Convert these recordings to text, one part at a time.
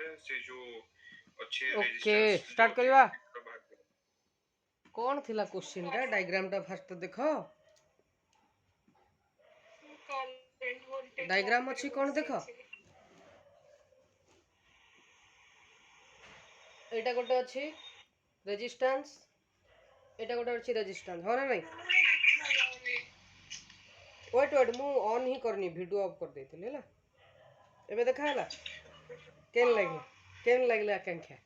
रे से जो अच्छे ओके रेजिस्टेंस जो स्टार्ट अच्छे करवा का बात कर कौन थिला क्वेश्चन टा डायग्राम टा फास्ट देखो करंट वोल्टेज डायग्राम अच्छी कौन देखो एटा गोटे अच्छी रेजिस्टेंस एटा गोटे अच्छी रेजिस्टेंस हो ना नहीं वेट वेट मु ऑन ही करनी वीडियो ऑफ कर देथिले ହେଲା एबे देखा होला केन लागला आकांक्षा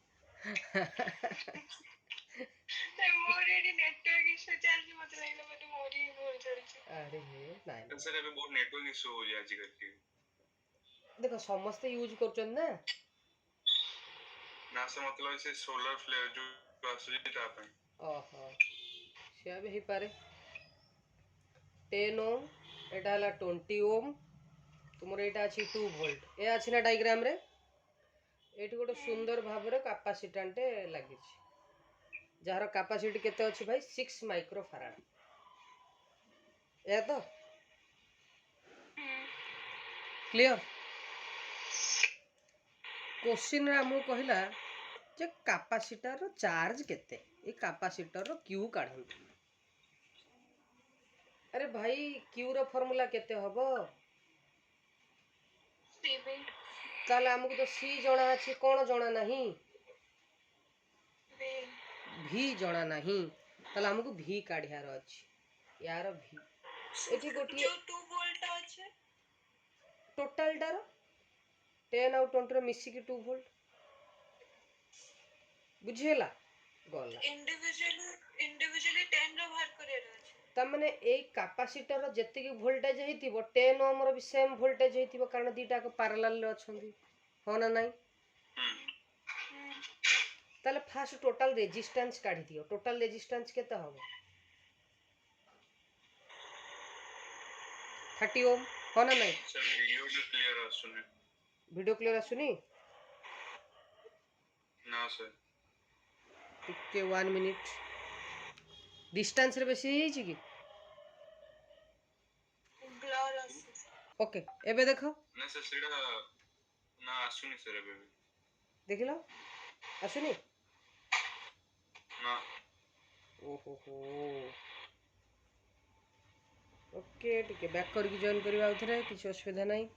मोर एडी नेटवर्क इशू चलछि मते लागला मते मोर ही बोल चलछि अरे हे नाइ सर अभी बहुत नेटवर्क इशू हो जाए आजकल देखो समस्त यूज करछन ना ना से मतलब से सोलर फ्लेयर जो आसुची ता पे ओहो से भी ही पारे 10 ओम एटा हला 20 ओम तुमर एटा अछि 2 वोल्ट ए अछि ना डायग्राम रे एठी गोटे सुंदर भाबरे कैपेसिटेंट लागि छी जार कैपेसिटी केते अछि भाई 6 माइक्रो फैराड ए तो क्लियर क्वेश्चन रे हमु कहिला जे कैपेसिटर रो चार्ज केते ए कैपेसिटर रो क्यू काढंतु अरे भाई क्यू रो फार्मूला केते हबो सीबी ताले हमकु तो सी जणा अछि कोन जणा नाही वे भी जणा नाही ताले हमकु भी काढियार अछि यार भी एठी गोटिए जो 2 वोल्ट अछि टोटल डार 10 आउ 20 रो मिसी की 2 वोल्ट बुझेला गला इंडिविजुअली 10 रो बाहर करे अछि तमने ए कैपेसिटर रो जत्ते की वोल्टेज हेतिबो 10 ओम रो भी सेम वोल्टेज हेतिबो कारण दीटा को पैरेलल ले अछंदी हो ना नाही ताले फास्ट टोटल रेजिस्टेंस काढी दियो टोटल रेजिस्टेंस केते हबो 30 ओम हो ना नाही सर वीडियो जो क्लियर आसुने वीडियो क्लियर आसुनी ना सर टिके 1 मिनिट डिस्टेंस रे बेसी हेछि की ब्लर अछि ओके एबे देखो ना सर सीधा ना आसुनी सर अभी देखिलो आसुनी ना ओहो हो ओके टिके बैक करके जॉइन करबा उथरे किछ असुविधा नाही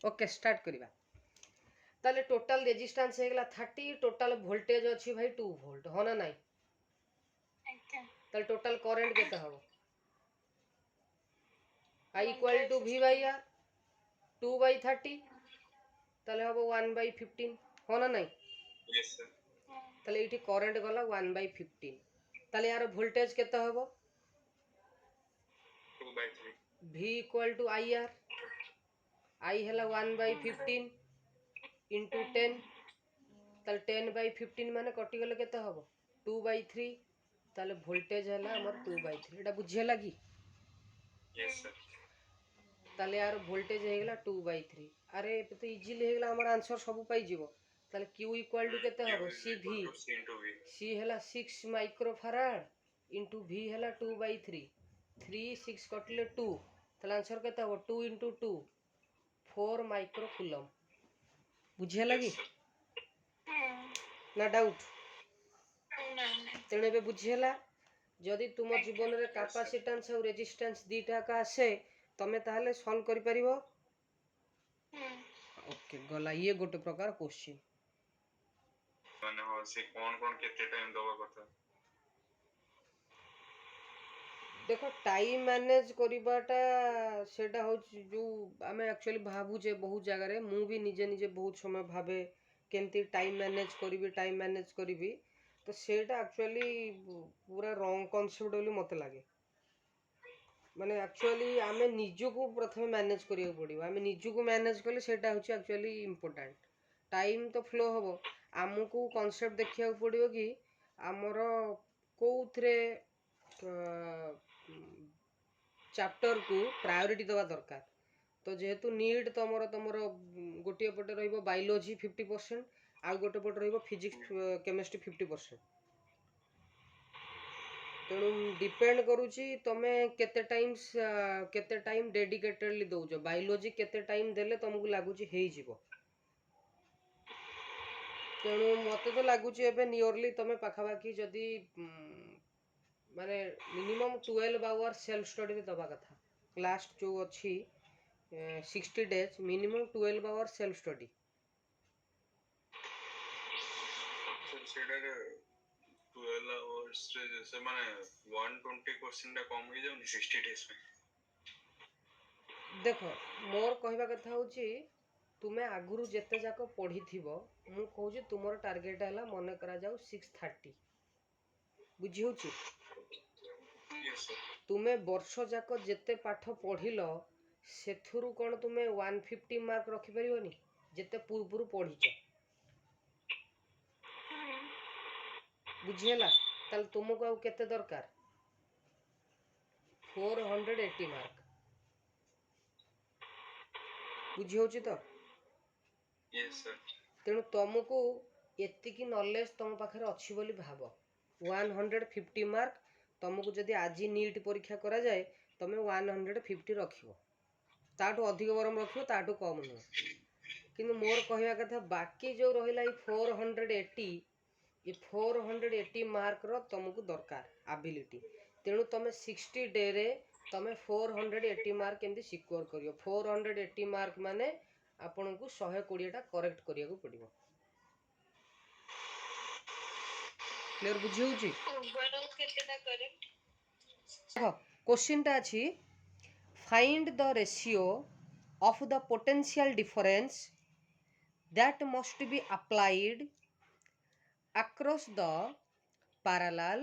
ओके स्टार्ट करबा ताले टोटल रेजिस्टेंस हे गेला 30 टोटल वोल्टेज अछि भाई 2 वोल्ट हो ना नाही ताले टोटल करंट केते हबो I equal to V by R 2 by 30 ताले हबो 1 बाई 15 हो ना नाही यस सर ताले इठी करंट गला 1 बाई 15 ताले यार वोल्टेज केते हबो 2/3 V equal to IR I हला 1 बाई 15 इंटू 10 ताले 10 बाई 15 माने कटि गले केते हबो 2 बाई 3 ताले वोल्टेज हला हमर 2 बाई 3 एटा बुझियला की यस सर ताले यार वोल्टेज हे गेला 2 बाई 3 अरे ए तो इजीली हे गेला हमर आंसर सब पाई जीवो ताले Q इक्वल टू केते हबो CV C हला 6 माइक्रो फैराड इंटू V हला 2 बाई 3 3 6 कटले 2 ताले आंसर केते हबो 2 इंटू 2 4 माइक्रो कूलम बुझियला की ना डाउट तेणे बे बुझियला जदि तुम जीवन रे कैपेसिटेंस और रेजिस्टेंस दीटा का आसे तमे ताहले सॉल्व करि परिबो ओके गला ये गोटे प्रकार क्वेश्चन माने हो से कौन केते टाइम दवा कथा देखो टाइम मैनेज करिबाटा सेटा हो जो आमे एक्चुअली भाबू जे बहुत जगह रे मु भी निजे निजे बहुत समय भाबे केमती टाइम मैनेज करिबी तो सेटा एक्चुअली पूरा रॉन्ग कांसेप्ट बोली मते लागे माने एक्चुअली आमे निजु को प्रथम मैनेज करियो पड़िबो आमे निजु को मैनेज करले सेटा होची एक्चुअली इंपोर्टेंट टाइम तो फ्लो होबो आमको कांसेप्ट देखिया पड़िबो कि हमरो कोउथरे चैप्टर को प्रायोरिटी दवा दरकार तो जेहेतु नीड तमरो तमरो गोटिए पटे रहइबो बायोलॉजी 50% आ गोटे पटे रहइबो फिजिक्स केमिस्ट्री 50% तेणु डिपेंड करूची तमे केते टाइम डेडिकेटेडली दउजो बायोलॉजी केते टाइम देले तुमको लागुची हेई जीवो ତେଣୁ ମୋତେ ତ ଲାଗୁଛି ଏବେ ନିୟରଲି ତମେ ପାଖାପାଖି ଯଦି ମାନେ ମିନିମମ୍ 12 ଆୱାର ସେଲ୍ଫ ଷ୍ଟଡିରେ ଦେବା କଥା। ଲାଷ୍ଟ ଯେଉଁ ଅଛି 60 days minimum 12 hour self study. Sir सेटारे 12 आवर्स रे जैसे माने 120% टा कम हो जाउनी 60 डेज में। ଦେଖ ମୋର କହିବା କଥା ହେଉଛି ତୁମେ ଆଗରୁ ଯେତେ ଯାକ ପଢ଼ିଥିବ, ମୁଁ କହୁଛି ତୁମର ଟାର୍ଗେଟ୍ ହେଲା ମନେ କରାଯାଉ 630, ବୁଝି ହେଉଛି? Yes sir. ତୁମେ ବର୍ଷ ଯାକ ଯେତେ ପାଠ ପଢ଼ିଲ ସେଥିରୁ କ'ଣ ତୁମେ 150 ମାର୍କ ରଖିପାରିବନି ଯେତେ ପୂର୍ବରୁ ପଢ଼ିଛ? ବୁଝି ହେଲା? ତାହେଲେ ତୁମକୁ ଆଉ କେତେ ଦରକାର? 480 ମାର୍କ। ବୁଝି ହେଉଛି ତ? Yes sir. ତେଣୁ ତୁମକୁ ଏତିକି ନଲେଜ ତୁମ ପାଖରେ ଅଛି ବୋଲି ଭାବ। 150 ମାର୍କ ତୁମକୁ ଯଦି ଆଜି ନିଟ୍ ପରୀକ୍ଷା କରାଯାଏ ତୁମେ 150 ରଖିବ। ତାଠୁ ଅଧିକ ବରଂ ରଖିବ, ତାଠୁ କମ୍ ନୁହେଁ। କିନ୍ତୁ ମୋର କହିବା କଥା ବାକି ଯେଉଁ ରହିଲା ଏଇ 480, ଏ 480 ମାର୍କର ତୁମକୁ ଦରକାର ଆବିଲିଟି। ତେଣୁ ତୁମେ 60 ଡେରେ ତୁମେ 480 ମାର୍କ କେମିତି ସିକ୍योर କରିବ? 480 ମାର୍କ ମାନେ ଆପଣଙ୍କୁ 120ଟା କରେକ୍ଟ କରିବାକୁ ପଡ଼ିବ। କ୍ଲିୟର ବୁଝି ହେଉଛି? ଓଭରଅଲ୍ କେତେଟା କରେକ୍ଟ? ଦେଖ କ୍ୱେଶ୍ଚିନ୍ଟା ଅଛି, find the ratio of the potential difference that must be applied across the parallel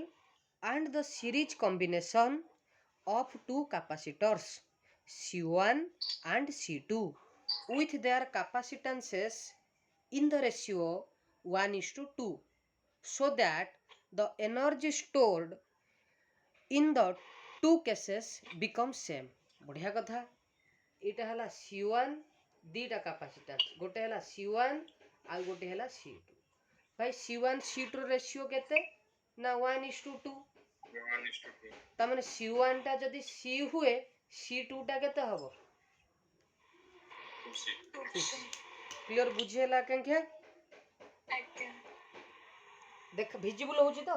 and the series combination of two capacitors C1 and C2 with their capacitances in the ratio 1:2 so that the energy stored in the two cases becomes same। बढ़िया कथा। ଏଇଟା ହେଲା C1 ଦୁଇଟା କାପାସିଟାନ୍ସ, ଗୋଟେ ହେଲା C1 ଆଉ ଗୋଟେ ହେଲା C2। ଭାଇ C1 C2 ର ରେସିଓ କେତେ ନା 1:2। 1:2। ତାମାନେ C1 ଟା ଯଦି C ହୁଏ C2 ଟା କେତେ ହବ? 2C। କ୍ଲିୟର ବୁଝି ହେଲା କେଁखे? ଆଜ୍ଞା। ଦେଖ ଭିଜିବୁଲ ହେଉଛି ତ?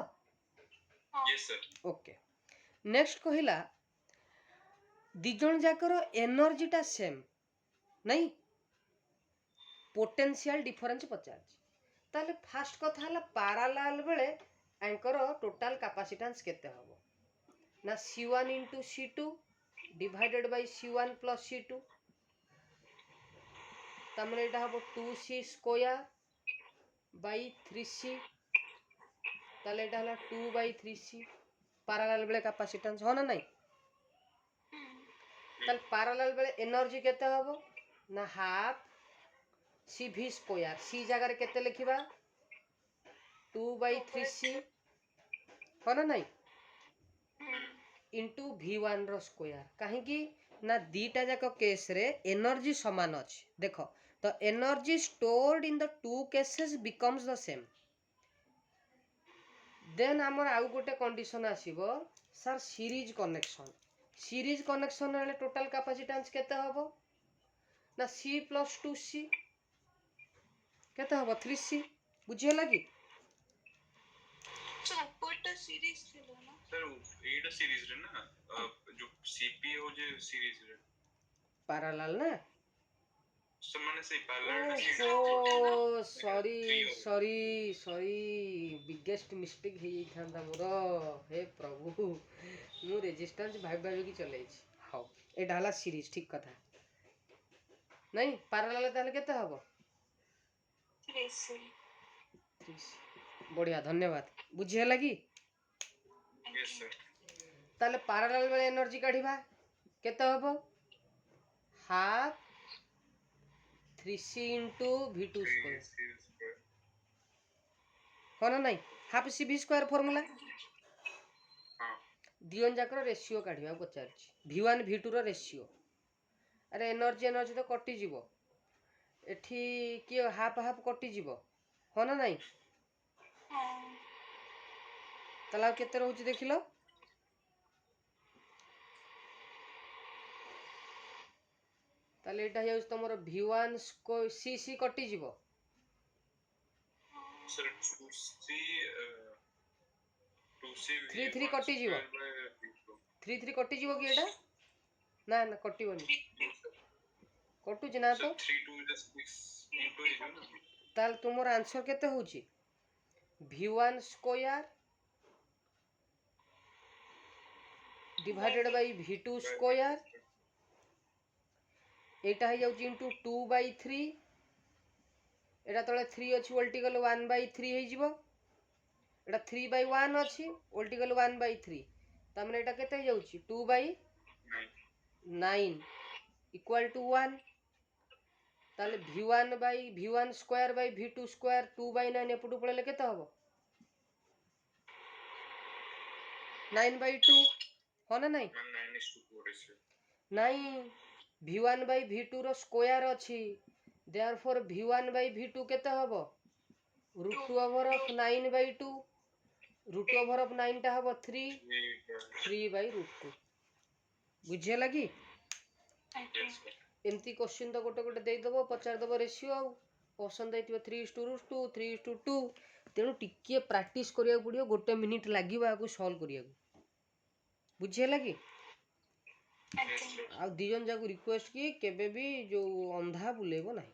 Yes sir. ଓକେ। ନେକ୍ସଟ କହିଲା ଦି ଜଣ ଯାକର ଏନର୍ଜିଟା ସେମ୍ ନାଇଁ, ପୋଟେନ୍ସିଆଲ ଡିଫରେନ୍ସ ପଚାରିଛି। ତାହେଲେ ଫାଷ୍ଟ କଥା ହେଲା ପାରାଲାଲ ବେଳେ ଆଙ୍କର ଟୋଟାଲ କାପାସିଟାନ୍ସ କେତେ ହେବ ନା C1 × C2 divided by C1 + C2। ତାମାନେ ଏଇଟା ହେବ 2C ସ୍କୋୟାର ବାଇ 3C। ତାହେଲେ ଏଇଟା ହେଲା 2/3C ପାରାଲାଲ ବେଳେ କାପାସିଟାନ୍ସ, ହଁ ନା ନାଇଁ? ତାହେଲେ ପାରାଲାଲ ବେଳେ ଏନର୍ଜି କେତେ ହେବ ନା ହାଫ୍ CV²। ସି ଜାଗାରେ କେତେ ଲେଖିବା? 2/3C, ହଁ ନା ନାଇଁ? ଇଣ୍ଟୁ V1 ର ସ୍କୋୟାର। କାହିଁକି ନା ଦୁଇଟା ଯାକ କେସ୍ରେ ଏନର୍ଜି ସମାନ ଅଛି। ଦେଖ ତ energy stored in the two cases becomes the same। ଦେନ୍ ଆମର ଆଉ ଗୋଟେ କଣ୍ଡିସନ ଆସିବ sir series connection. Series connection ହେଲେ ଟୋଟାଲ କାପାସିଟାନ୍ସ କେତେ ହେବ ନା C + 2C କେତେ ହେବ? 3C। ବୁଝି ହେଲା କି? सो ऊपरटा सीरीज ଥିଲା ନା? सर एटा सीरीज रे ना जो सीपी हो जे सीरीज रे ପାରାଲାଲ ନା? ସେମାନେ ସେଇ ପାର୍ଲାର ଓହୋ ସରି ବିଗେଷ୍ଟ ମିଷ୍ଟେକ୍ ହେଇଯାଇଥାନ୍ତା ମୋର। ହେ ପ୍ରଭୁ, ମୁଁ ରେଜିଷ୍ଟାନ୍ସ ଭାବିକି ଚଲେଇଛି। ହଉ ଏଇଟା ହେଲା ସିରିଜ, ଠିକ୍ କଥା। ନାଇଁ ପାରାଲାଲ ତାହେଲେ କେତେ ହେବ? 3C। ବଢ଼ିଆ, ଧନ୍ୟବାଦ। ବୁଝି ହେଲା କି? Yes sir. ତାହେଲେ ପାରାଲାଲ ବେଳେ ଏନର୍ଜି କାଢ଼ିବା କେତେ ହେବ? ହାଫ୍ 3C × V2², ହଁ ନା ନାଇଁ? Half CV² formula. हां ଦି ଜଣ ଯାକର ରେସିଓ କାଢ଼ିବାକୁ ପଚାରିଛି, V1 V2 ର ରେସିଓ। ଆରେ ଏନର୍ଜି ତ କଟିଯିବ, ଏଠି କିଏ ହାଫ୍ ହାଫ୍ କଟିଯିବ, ହଁ ନା ନାଇଁ? ତାହେଲେ ଆଉ କେତେ ରହୁଛି ଦେଖିଲ? ତାହେଲେ ଏଇଟା ହେଇଯାଉଛି ତମର V1 C କଟିଯିବ, सर 2c 3 3 v1 कटि जीव square by v2 3 3 कटि जीव कि एटा ना ना कटिबनी कटुची ना सर तो 3 2 just 6 into is ना ताल तुमर आंसर केते होची v1 square divided by v2 square एटा है जाउची इनटू 2/3 एटा तळे 3 अछि उल्टी गलो 1/3 हे जीवो एटा 3/1 अछि उल्टी गलो 1/3 तमने एटा केते हे जाउची 2/9 इक्वल टू 1 ताले v1 square by v2 square 2/9 एपटू पळेले केते हबो 9/2 हो ना नहीं 9:4 ratio नहीं v1 by v2 row square अछि देयरफॉर v1 बाय v2 केते हबो √2 ओवर ऑफ 9/2 √2 ओवर ऑफ 9 टा हबो 3/√2 बुझे लगी yes sir एमती क्वेश्चन तो गोटे गोटे दे दबो पचार दबो रेशियो आ ऑप्शन दैथिबो 3:2 3:2 तेणु टिके प्रैक्टिस करिया पड़ियो गोटे मिनिट लागिबो आकु सॉल्व करिया बुझे लगी आ दिजन जाकू रिक्वेस्ट की केबे भी जो अंधा बुलेबो नाही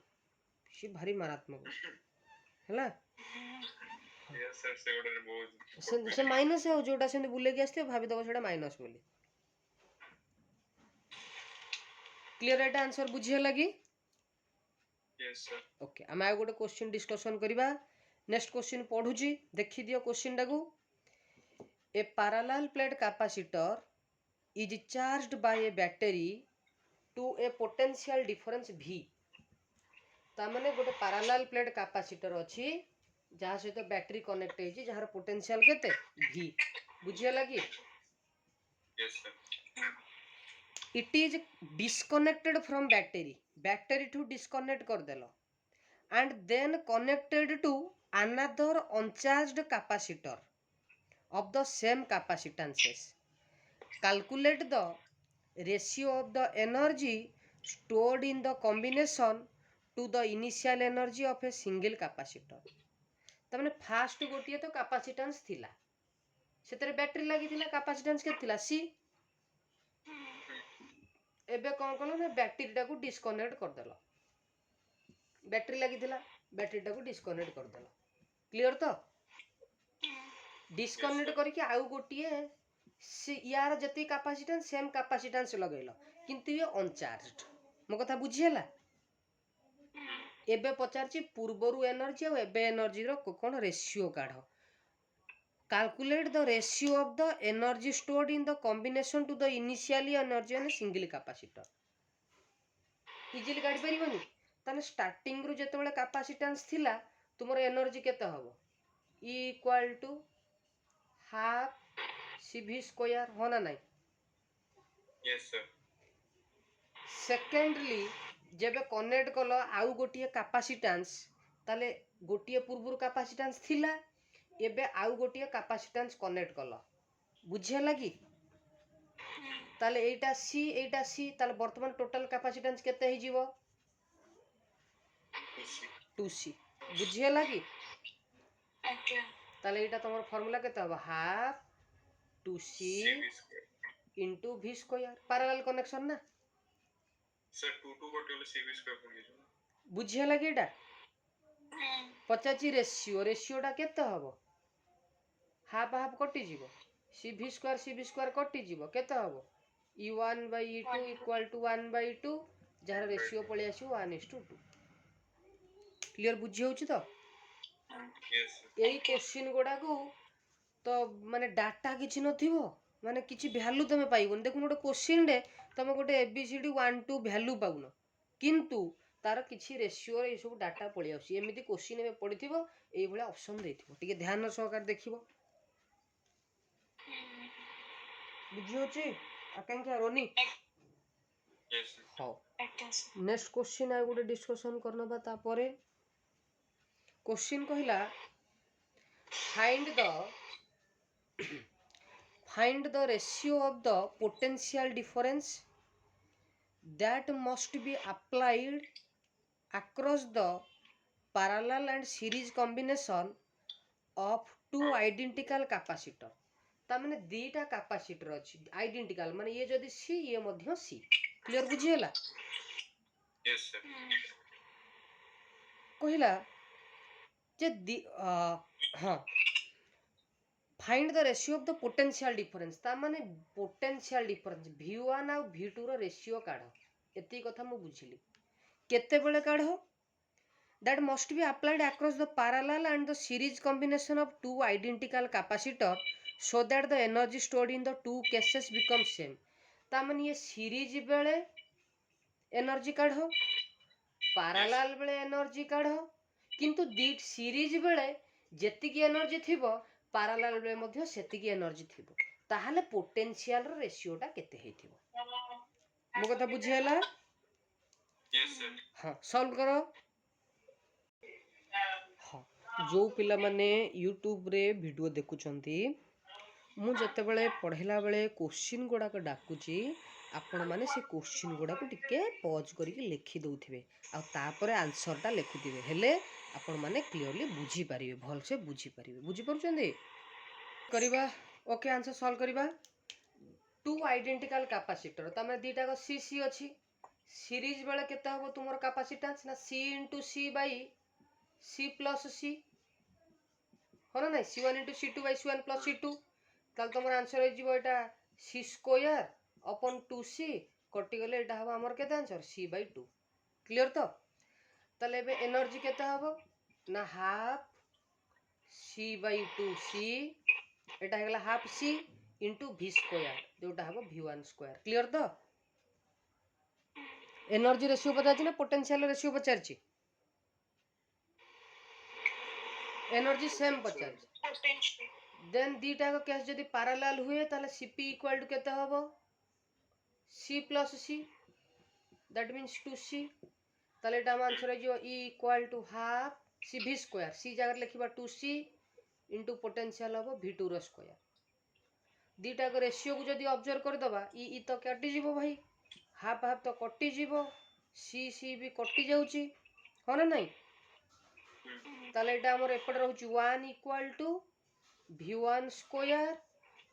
सी भारी मारात्मक हैला yes sir से गोटे बहुत से माइनस है जोटा से बुले के आस्ते भाभी दबो सेटा माइनस बोली क्लियर एटा आंसर बुझे लगी yes sir ओके हम आ गोटे क्वेश्चन डिस्कशन करबा नेक्स्ट क्वेश्चन पढुची देखि दियो क्वेश्चन टाकू a parallel plate capacitor is charged by a battery to a potential difference V ता माने गोटे पैरेलल प्लेट कैपेसिटर अछि जहा सहित बैटरी कनेक्ट हेछि जहार पोटेंशियल केते V बुझिया लगी yes sir it is disconnected from battery to disconnect कर देलो and then connected to another uncharged capacitor of the same capacitances calculate the ratio of the energy stored in the combination to the initial energy of a single capacitor तमने fast गोटिए तो capacitance थिला सेतरे battery लागि थिला capacitance के थिला C एबे कोन कोन ना battery टाको डिस्कनेक्ट कर देलो बैटरी लागि थिला बैटरी टाको डिस्कनेक्ट कर देलो क्लियर तो डिस्कनेक्ट करके आउ गोटिए से यार जति कैपेसिटेंस सेम कैपेसिटेंस लगैलो किंतु ये अनचार्जड मो कथा बुझियला एबे पचारची पूर्वरु एनर्जी और एबे एनर्जी रो कोन रेशियो काढो calculate the ratio of the energy stored in the combination to the initially energy and single capacitor easily काढी परिबनी ताने स्टार्टिंग रु जेतेबेले कैपेसिटेंस थिला तुमर एनर्जी केते हबो E equal to half CV square होना नाही yes sir सेकेंडली जेबे कनेक्ट कलो आउ गोटिए कैपेसिटेंस ताले गोटिए पूर्वरु कैपेसिटेंस थिला एबे आउ गोटिए कैपेसिटेंस कनेक्ट कलो बुझे लगी ताले एटा C ताले वर्तमान टोटल कैपेसिटेंस केते हे जीवो 2C बुझे लगी ताले एटा तमर फार्मूला केते हबो half 2C CV square into V square parallel connection ना sir 2 2 कटिले CV square पड़ी जो बुझे लगी एटा पचाची रेशियोटा केते हबो हाफ हाफ कटि जीवो CV स्क्वायर कटि जीवो केते हबो E1 by E2 equal to 1/2 जार रेशियो पळे आसी 1:2 क्लियर बुझी होउची तो yes sir एई क्वेश्चन गोडा को तो माने डाटा किछि नथिबो माने किछि वैल्यू तमे पाइबोन देखुन गोटे क्वेश्चन रे तमे गोटे ABCD 1 2 वैल्यू पाउनो किंतु तार किछि रेशियो ए सब डाटा पळे आसी एमिति क्वेश्चन में पडिथिबो एई भला ऑप्शन देथिबो टिके ध्यान सहकार देखिबो बुझी होची आकांक्षा रोनी yes sir हो नेक्स्ट क्वेश्चन आ गोटे डिस्कशन करनबा ता परे क्वेश्चन कहिला find the ratio of the potential difference that must be applied across the parallel and series combination of two identical capacitor ता माने दीटा कैपेसिटर अछि आइडेंटिकल माने ये जदी सी ये मध्य सी क्लियर बुझियला यस सर कहिला जे हां find the ratio of the potential difference ता माने पोटेंशियल डिफरेंस v1 और v2 रो रेशियो काढ एती कथा मु बुझिली केते बेले काढ that must be applied across the parallel and the series combination of two identical capacitor so that the energy stored in the two cases becomes same ता माने ये सीरीज बेले एनर्जी काढ parallel बेले एनर्जी काढ किंतु दी सीरीज बेले जेतिकी energy थिबो parallel बेले मध्ये सेतिकी एनर्जी थिबो ताहाले पोटेंशियल रो रेशियोटा केते हेथिबो मो कथा बुझियला यस सर हां सॉल्व करो हाँ जो पिला माने यूट्यूब रे वीडियो देखुचंती मु जते बेले पढ़ेला बेले क्वेश्चन गुड़ाक डाकुची आपण माने से क्वेश्चन गुड़ाक टिके पॉज करके लिखि दउथिबे आ तापरे आंसर टा लिखुथिबे हेले आपण माने क्लियरली बुझी पारिबे भल से बुझी पारिबे बुझी परुचंदी करिबा ओके आंसर सॉल्व करिबा टू आइडेंटिकल कैपेसिटर तमे दीटा को सी अछि सीरीज बेले केते हबो तुमर कैपेसिटेंस ना C * C by C plus C हो ना नहीं C1 * C2 by C1 plus C2 ताल तुमर आंसर हो जीवो एटा C स्क्वायर अपन 2C कटि गले एटा हबो हमर केते आंसर C by 2 क्लियर तो ताले बे एनर्जी केते हबो ना हाफ C by 2C एटा हेगला half C into V square जोटा हबो V1 स्क्वायर क्लियर तो एनर्जी रेशियो पचाची ना पोटेंशियल रेशियो पचाची एनर्जी सेम पचाची पोटेंशियल देन दीटा को केस जदी पैरेलल हुए ताले Cp इक्वल टू केते हबो C plus C that means 2C ताले एटा आंसर जो E equal to half C V square C जगह लिखिबा 2C इनटू पोटेंशियल हबो V2 रो स्क्वायर दीटा को रेशियो को जदी ऑब्जर्व कर दबा ई तो कटि जीवो भाई हाफ हाफ तो कटि जीवो C भी कटि जाउची हो ना नहीं ताले एटा हमर एपड रहउची 1 equal to V1 square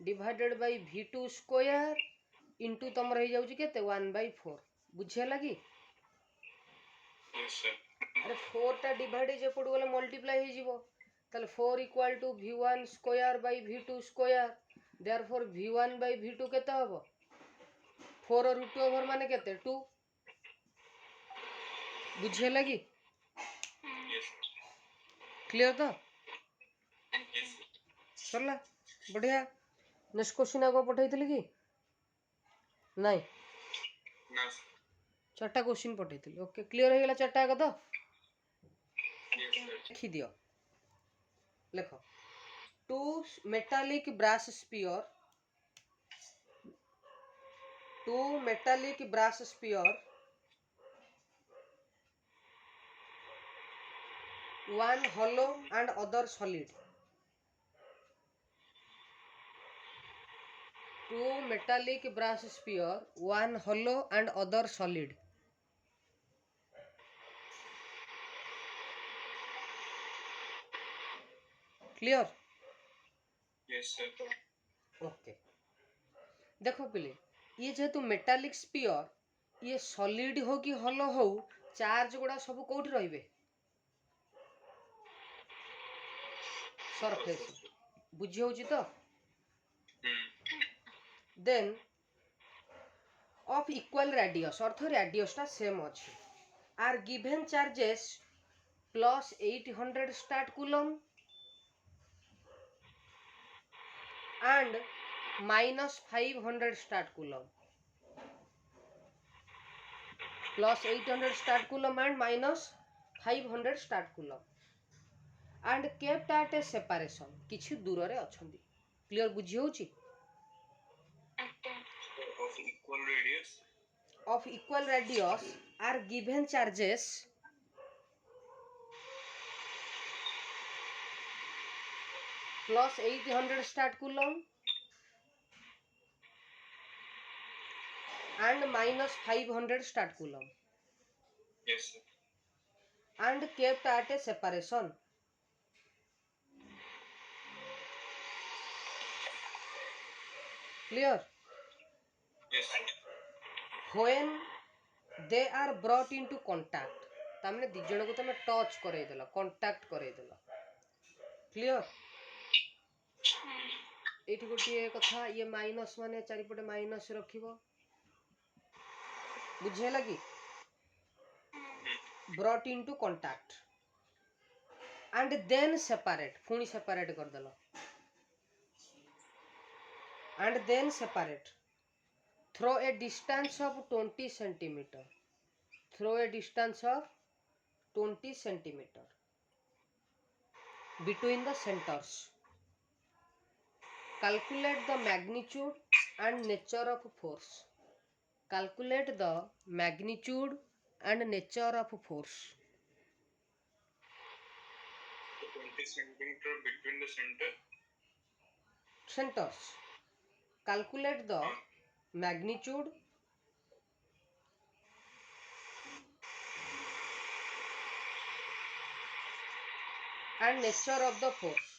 divided by V2 square into तमर हे जाउची केते 1/4 बुझिया लागी यस सर अरे 4 टा डिवाइड जे पड़ गेले मल्टीप्लाई हे जीवो ताले 4 equal to V1 square by V2 square therefore V1 by V2 केते हबो 4 रूट ओवर माने केते 2 बुझिया लागी यस क्लियर तो यस सरला बढ़िया नेक्स्ट क्वेश्चन आगो पठाइथिली कि नहीं ना चारटा क्वेश्चन पठाइथिली ओके क्लियर हो गेला चारटा आगो तो यस सर लिखि दियो लेखो two metallic brass sphere one hollow and other solid two metallic brass sphere one hollow and other solid clear yes sir okay देखो पिले ये जेहेतु मेटालिक स्पीयर ये सॉलिड हो कि हॉलो हो चार्ज गुड़ा सब कोठी रहिबे सरफेस बुझी होची तो then of equal radius earth radius टा सेम अछि are given charges plus 800 statcoulomb and minus 500 start coulomb plus 800 start coulomb and minus 500 start coulomb and kept at a separation किछि दूर रे अछंदी क्लियर बुझी होची of equal radius are given charges plus 800 start coulomb and minus 500 start coulomb yes sir and kept at a separation. Clear? Yes. When they are brought into contact, तामने दी जन को तमे touch करे देला, कांटेक्ट करे देला. Clear? एठी गोटिए कथा ये माइनस माने चारिपटे माइनस रखिबो. बुझे लगी? brought into contact and then separate, पुणी separate कर देला. And then separate through a distance of 20 centimeter. Through a distance of 20 centimeter between the centers. Calculate the magnitude and nature of force. Calculate the magnitude and nature of force. 20 centimeter between the Centers. Calculate the magnitude and nature of the force.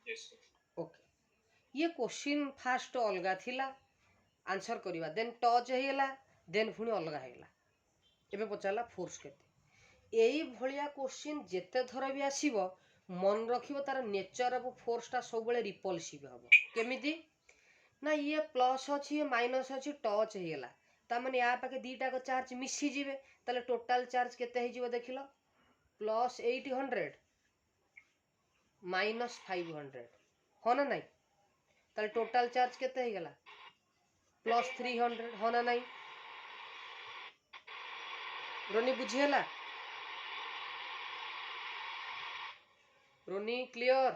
Yes, sir. Okay. ये question fast अलगा थिला, answer करिवा, then touch हेला, then पुणी अलगा हेला. एबे पचाला force केते. एई भलिया question जेते थर भी आसीबो मन रखिबो तार नेचर ऑफ फोर्स ता सब बेले रिपल्सिव हबो. केमिति ना ये प्लस अछि ये माइनस अछि टच हेला, ता माने या पाके दीटा को चार्ज मिसी जिवे, ताले टोटल चार्ज केते हे जिवो देखिलो, प्लस 800 माइनस 500 हो ना नहीं. ताले टोटल चार्ज केते हे गेला, प्लस 300 हो ना नहीं. रोनी बुझिएला? रोनी क्लियर?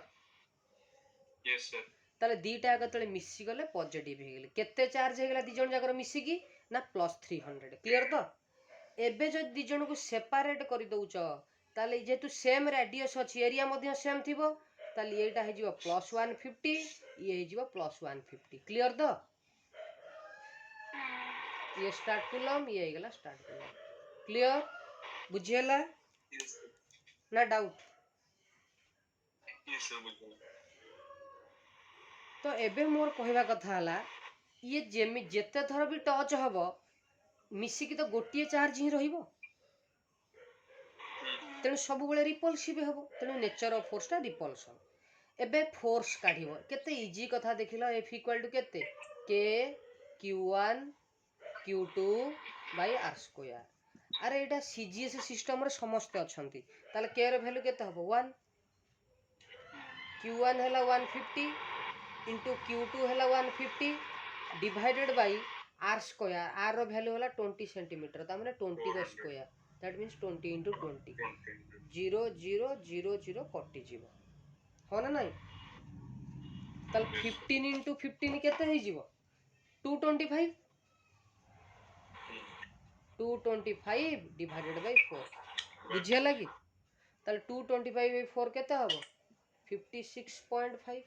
Yes, sir. ताले दीटा केतले मिसी गले पॉजिटिव हे गेले, केते चार्ज हे गेला दी जण जाकर मिसी की ना प्लस 300. क्लियर तो? एबे जो दी जण को सेपरेट करि दउछ, ताले जेतु सेम रेडियस अछि, एरिया मध्ये सेम थिबो, ताले एटा हे जिवो प्लस 150, ये हे जिवो प्लस 150. क्लियर तो? ये स्टार्ट कुलम, ये हे गेला स्टार्ट कुलम. क्लियर? बुझिएला Yes, sir. ना डाउट? Yes, sir. बुझिए. तो एबे मोर कहवा कथा हला, ये जेमि जेते थर भी टच हबो मिसी की तो गोटिए चार्ज ही रहिबो, तेणु सब बेले रिपल्सिव हेबो. तेणु नेचर ऑफ फोर्स ता रिपल्सन. एबे फोर्स काढिबो, केते इजी कथा देखिलो. F इक्वल टू केते, K Q1 Q2 by R square. अरे एटा सीजीएस सिस्टम रे समस्त अछंती, ताले K रे वैल्यू केते हबो 1, Q1 हैला 150 इंटू Q2 हैला 150 divided by R square. R रो वैल्यू हैला 20 सेंटीमीटर, ता माने 20 रो स्क्वायर, दैट मींस 20 इंटू 20. 0 0 0 0 कटि जीवो हो ना नहीं. ताल 15 इंटू 15 केते हे जीवो 225. 225 डिवाइडेड बाय 4. बुझिया लगी? ताल 225 बाय 4 केते हबो 56.5,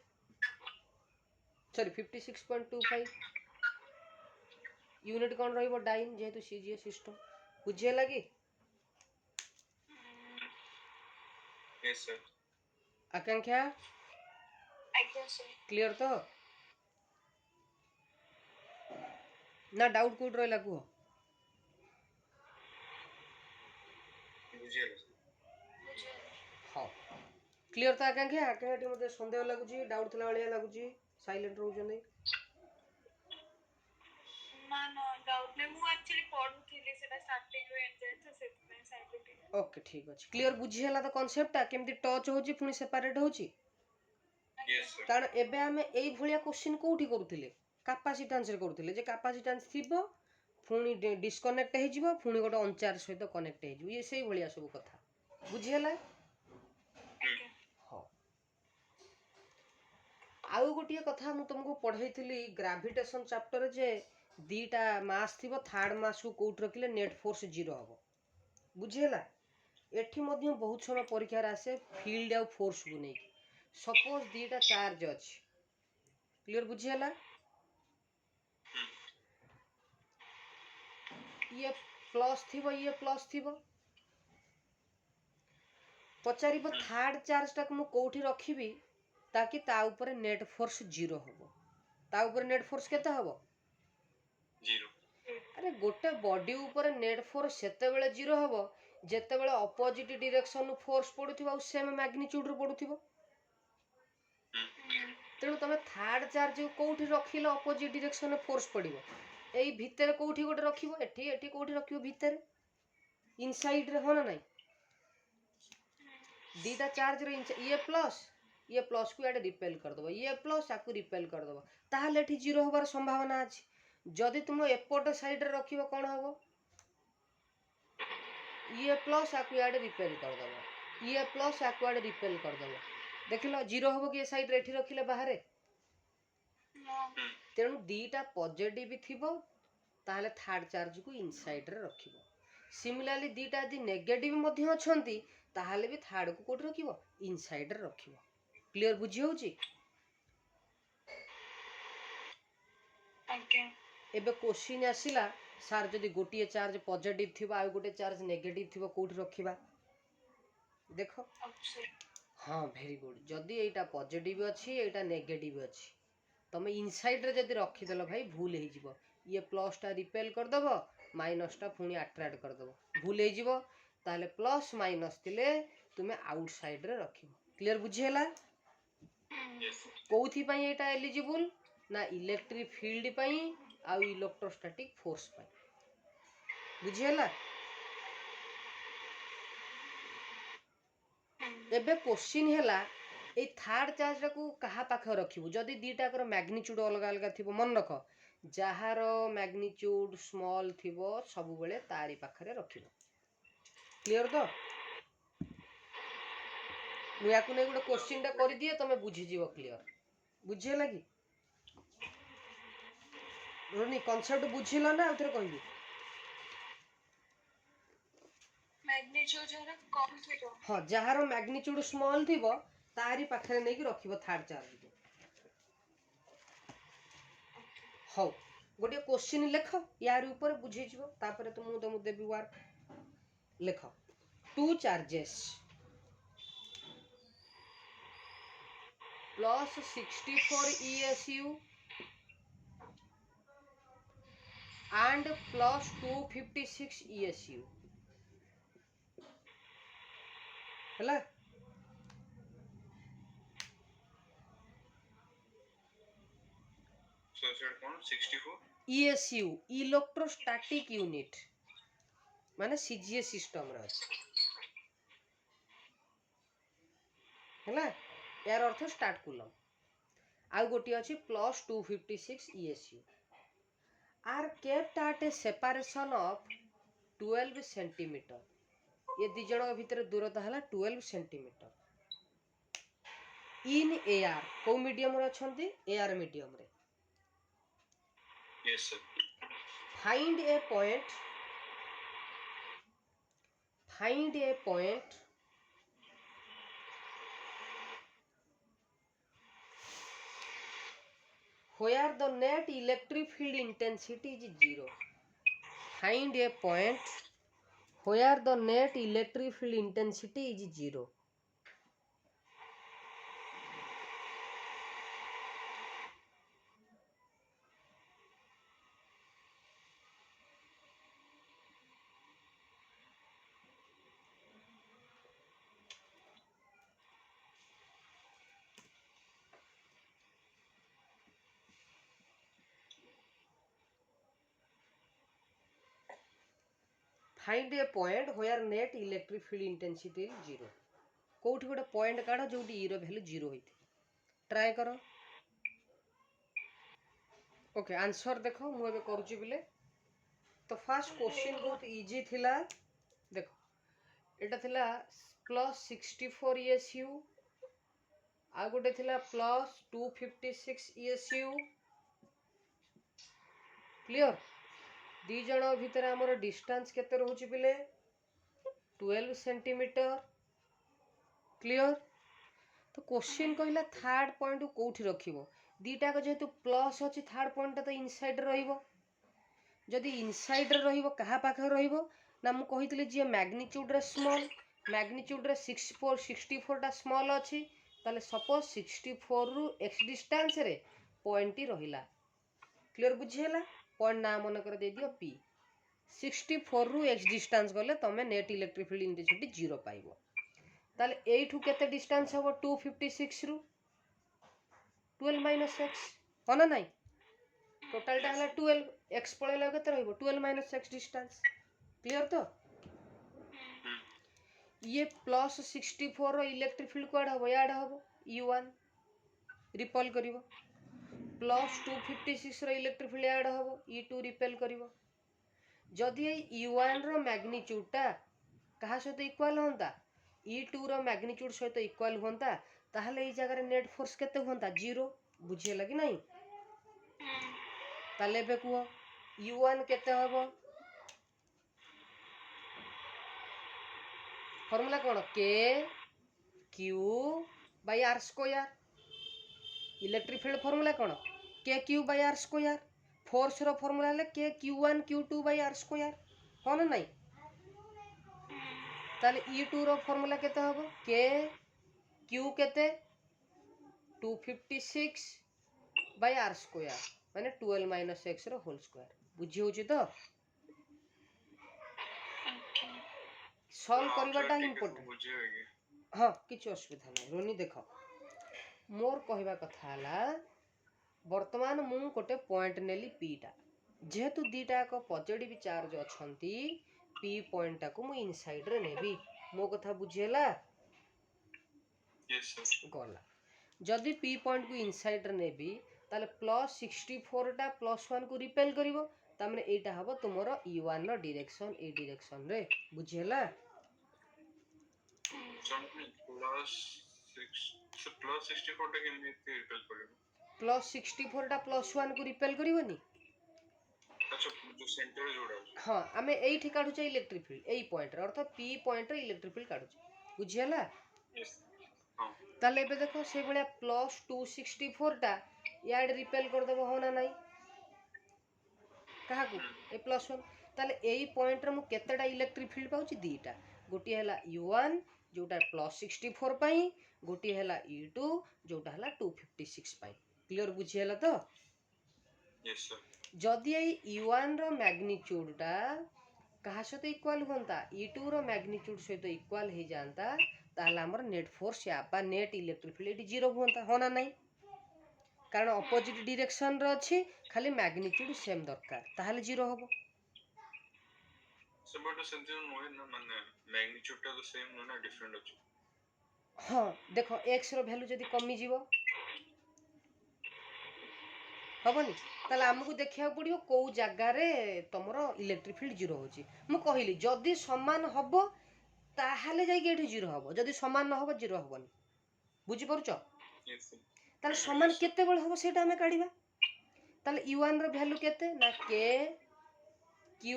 सॉरी 56.25. यूनिट कौन रहिबो डाइन, जेहेतु सीजीएस सिस्टम. बुझिया लगी? Yes, sir. आकांक्षा ଆଜ୍ଞା ସାର୍. क्लियर तो ना डाउट कोड रहला कुह? बुझिए. हाँ क्लियर तो आकांक्षा? आकांक्षा मते संदेह लागुची, डाउट थला वालिया लागुची, साइलेंट रहउछन. ନା ନା ଡାଉଟ୍ ନାହିଁ, ମୁଁ ଆକ୍ଚୁଆଲି ପଢୁଥିଲି ସେଟା ଷ୍ଟାର୍ଟିଂରୁ ଏଣ୍ଡ ଯାଏଁ, ତ ସେଥିପାଇଁ ସାଇଲେଣ୍ଟ. ओके ठीक अछि. क्लियर बुझी हला तो कांसेप्ट ता केमति टच होची पुनी सेपरेट होची. Yes, sir. कारण एबे आमे एई भलिया क्वेश्चन कोठी करूथिले, कैपेसिटेंस रे करूथिले, जे कैपेसिटेंस थिबो पुनी डिस्कनेक्ट हे जिवो, पुनी गोटे अनचार्ज सहित कनेक्ट हे जिवो. ये सेई भलिया सब कथा बुझी हला. हां आउ गोटिए कथा मु तुमको पढैथिली ग्रेविटेशन चैप्टर जे दीटा मास थिबो, थर्ड मास को कोठ रखिले नेट फोर्स 0 हबो. बुझी हला? एठी मध्ये बहुत समय परीक्षा आसे फील्ड आ फोर्स को नै. सपोज दीटा चार्ज अछि. क्लियर बुझी हला? ये प्लस थिबो ये प्लस थिबो पचारिबो थर्ड चार्ज टाक मु कोठी रखिबी ताकि ता ऊपर नेट फोर्स 0 होबो ता ऊपर नेट फोर्स केते होबो 0 अरे गोटे बॉडी ऊपर नेट फोर्स सेते बेले 0 होबो जेते बेले अपोजिट डायरेक्शन नु फोर्स पडुथिबो आ सेम मैग्नीट्यूड रो पडुथिबो तेणु तुम थर्ड चार्ज कोठी रखिलो अपोजिट डायरेक्शन फोर्स पड़िबो एई भितर कोठी गोटे रखिबो एठी एठी कोठी रखिबो भितर इनसाइड रे हो ना नहीं दीटा चार्ज रे ये प्लस को याडे रिपेल कर दबो ये प्लस आकु रिपेल कर दबो ताहाले एठी जीरो होबार संभावना अछि जदि तुम एपट साइड रे रखिबो कोन होबो ये प्लस आकु याडे रिपेल कर दबो ये प्लस आकु याडे रिपेल कर दबो देखिलो जीरो होबो कि ए साइड रे एठी रखिले बाहरे तेणु दीटा पॉजिटिव थिबो ताहले थर्ड चार्ज को इनसाइड रे रखिबो सिमिलरली दीटा यदि नेगेटिव मध्ये अछंती ताहले भी थर्ड को कोठ रखिबो इनसाइड रे रखिबो क्लियर बुझी होउची ओके एबे क्वेश्चन आसिला सर जदि गोटिए चार्ज पॉजिटिव थिबो आ गोटे चार्ज नेगेटिव थिबो कोठ रखिबा देखो हाँ वेरी गुड जदि एटा पॉजिटिव अछि एटा नेगेटिव अछि तमे इनसाइड रे जदि रखी देलो भाई भूल हे जिवो ये प्लस टा रिपेल कर दबो माइनस टा पुनी अट्रैक्ट कर दबो भूल हे जिवो ताले प्लस माइनस तिले तुमे आउटसाइड रे रखिबो क्लियर बुझी होला कोउथि पई एटा एलिजिबल ना इलेक्ट्रिक फील्ड पई आ इलेक्ट्रोस्टैटिक फोर्स पई बुझी होला एबे क्वेश्चन हैला ए थर्ड चार्ज को कहा पाखे रखिबो जदि दीटा कर मैग्नीट्यूड अलग अलग थिबो मन रख जहार मैग्नीट्यूड स्मॉल थिबो सब बेले तारी पाखरे रखिबो क्लियर तो मु याकु नै गोटे क्वेश्चन टा करि दिए तमे बुझी जीवो क्लियर बुझे लागि रोनी कांसेप्ट बुझिलो ना उतरे कहबी मैग्नीट्यूड जरा कम थिबो हां जहार मैग्नीट्यूड स्मॉल थिबो तारी पाखरे नै कि रखिबो थर्ड चार्ज को हौ गोटे क्वेश्चन लेख यार ऊपर बुझी जीवो तापर तो मु देबी वर्क लेख two charges plus 64 ESU and plus 256 ESU ହେଲା so said कोन 64 ESU इलेक्ट्रोस्टैटिक यूनिट माने सीजीएस सिस्टम रे अछि ହେଲା यार अर्थ स्टार्ट कुलम आ गोटी अछि plus 256 ESU are kept at a separation of 12 centimetre ये दी जण भीतर दूरता हला 12 सेंटीमीटर इन एआर को मीडियम रे अछंती एआर मीडियम रे yes sir find a point where the net electric field intensity is 0 find a point where the net electric field intensity is 0 find a point where net electric field intensity is 0 कोठी गोटे point काढ जोटी ई रो value 0 होइथि try करो okay answer देखो मु एबे करूची बिले तो फर्स्ट क्वेश्चन बहुत इजी थिला देखो एटा थिला प्लस 64 ESU आ गोटे थिला प्लस 256 ESU क्लियर दी जण भीतर हमर डिस्टेंस केते रहउची बिले 12 सेंटीमीटर क्लियर तो क्वेश्चन कहला थर्ड पॉइंट कोठी रखिबो दीटा को जेतु प्लस अछि थर्ड पॉइंट तो इनसाइड रहइबो जदि इनसाइड रे रहिबो कहा पाखे रहिबो ना मु कहितले जे मैग्नीट्यूड रे स्मॉल मैग्नीट्यूड रे 64 टा स्मॉल अछि ताले सपोज 64 रु x डिस्टेंस रे पॉइंट ही रहिला क्लियर बुझिहेला पॉइंट ना मन कर दे दियो p 64 रु x डिस्टेंस गले तमे नेट इलेक्ट्रिक फील्ड इंटेंसिटी 0 पाइबो ताले एठू केते डिस्टेंस हबो 256 रु 12 माइनस x हो ना नहीं टोटल टा हला 12 x पळेला केते रहइबो 12 माइनस x डिस्टेंस क्लियर तो ये प्लस 64 रो इलेक्ट्रिक फील्ड कोड हबो याड हबो u1 रिपल करिवो प्लस 256 रो इलेक्ट्रिक फील्ड याड हबो e2 रिपेल करिवो जदि ए u1 रो मैग्नीट्यूड टा कहा सहित इक्वल होंता e2 रो मैग्नीट्यूड सहित इक्वल होंता ताहले ए जगह रे नेट फोर्स केते होंता 0 बुझिए लगी नहीं ताले बे कुओ u1 केते हबो फॉर्मूला कोन k q by r square electric field formula कोन k q by r square force रो फॉर्मूला ले k q1 q2 by r square हो ना नहीं ताले e2 रो फॉर्मूला केते हबो k q केते 256 बाय r स्क्वायर माने 12 माइनस x रो होल स्क्वायर बुझी होची तो सॉल्व करबाटा इंपोर्टेंट हाँ किछ असुविधा नहीं रोनी देखो मोर कहवा कथा हला वर्तमान मु गोटे पॉइंट नेली p टा जेहेतु दीटा को पॉजिटिव चार्ज अछंती p पॉइंट टा को मु इनसाइड रे नेबी मो कथा बुझेला यस सर गला जदि p पॉइंट को इनसाइड रे नेबी ताले प्लस 64 टा प्लस 1 को रिपेल करिवो तामने एटा हबो तुमरो e1 रो डायरेक्शन ए डायरेक्शन रे बुझेला प्लस 64 टा केମିତି रिपेल करिवो प्लस 64 टा प्लस 1 को रिपेल करिवोनी अच्छा जो सेंटर जोड़ा हाँ आमे एठी काढु छै इलेक्ट्रिक फील्ड एई पॉइंट रे अर्थात p पॉइंट रे इलेक्ट्रिक फील्ड काढु छै बुझियला यस हां ताले बे देखो से बळिया प्लस 264 टा याड रिपेल कर देबो होना नाही कहा को ए प्लस 1 ताले एई पॉइंट रे मु केतेटा इलेक्ट्रिक फील्ड पाउची दीटा गोटी हला u1 जोटा प्लस 64 पई गोटी हला e2 जोटा हला 256 पई क्लियर बुझियला तो यस सर जदि ए u1 रो मैग्नीट्यूड टा कहा सहित इक्वल होंता e2 रो मैग्नीट्यूड सहित इक्वल हे जानता ताहला हमर नेट फोर्स या बा नेट इलेक्ट्रिक फील्ड 0 होंता होना नहीं कारण अपोजिट डायरेक्शन रो अछि खाली मैग्नीट्यूड सेम दरकार ताहले 0 होबो सर बट सेंटर नो है ना माने मैग्नीट्यूड टा तो सेम नो ना डिफरेंट अछि हाँ देखो x रो वैल्यू जदि कमी जीवो हबनी ताले हमकु देखिया पड़ियो को जगह रे तमरो इलेक्ट्रिक फील्ड 0 होची मु कहिली जदि समान हबो ताहले जाई के एठी 0 हबो जदि समान न हबो 0 हबनी बुझी परुचो यस सर ताले समान केते बेल हबो सेटा हमें काढिबा ताले u1 रो वैल्यू केते ना k q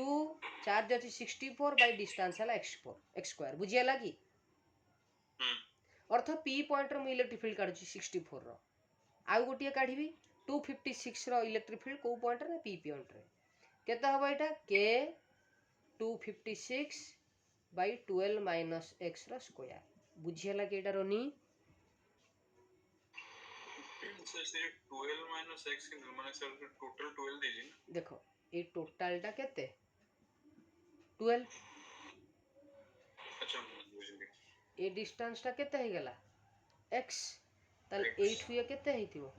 चार्ज अछि 64 बाय डिस्टेंस हला x स्क्वायर बुझियला की अर्थ p पॉइंट रो मु इलेक्ट्रिक फील्ड काढुची 64 रो आउ गोटिए काढिबी 256 रो इलेक्ट्रिक फील्ड को पॉइंट रे p पॉइंट रे केते हबो एटा k 256 बाय 12 माइनस x रो स्क्वायर बुझियला की एटा रोनी सर से 12 माइनस x के माने सर टोटल 12 दीजिए ना देखो ए टोटल टा केते 12 अच्छा बुझिए ए डिस्टेंस टा केते हे गेला x ताले X. 8 हुए केते हेतिबो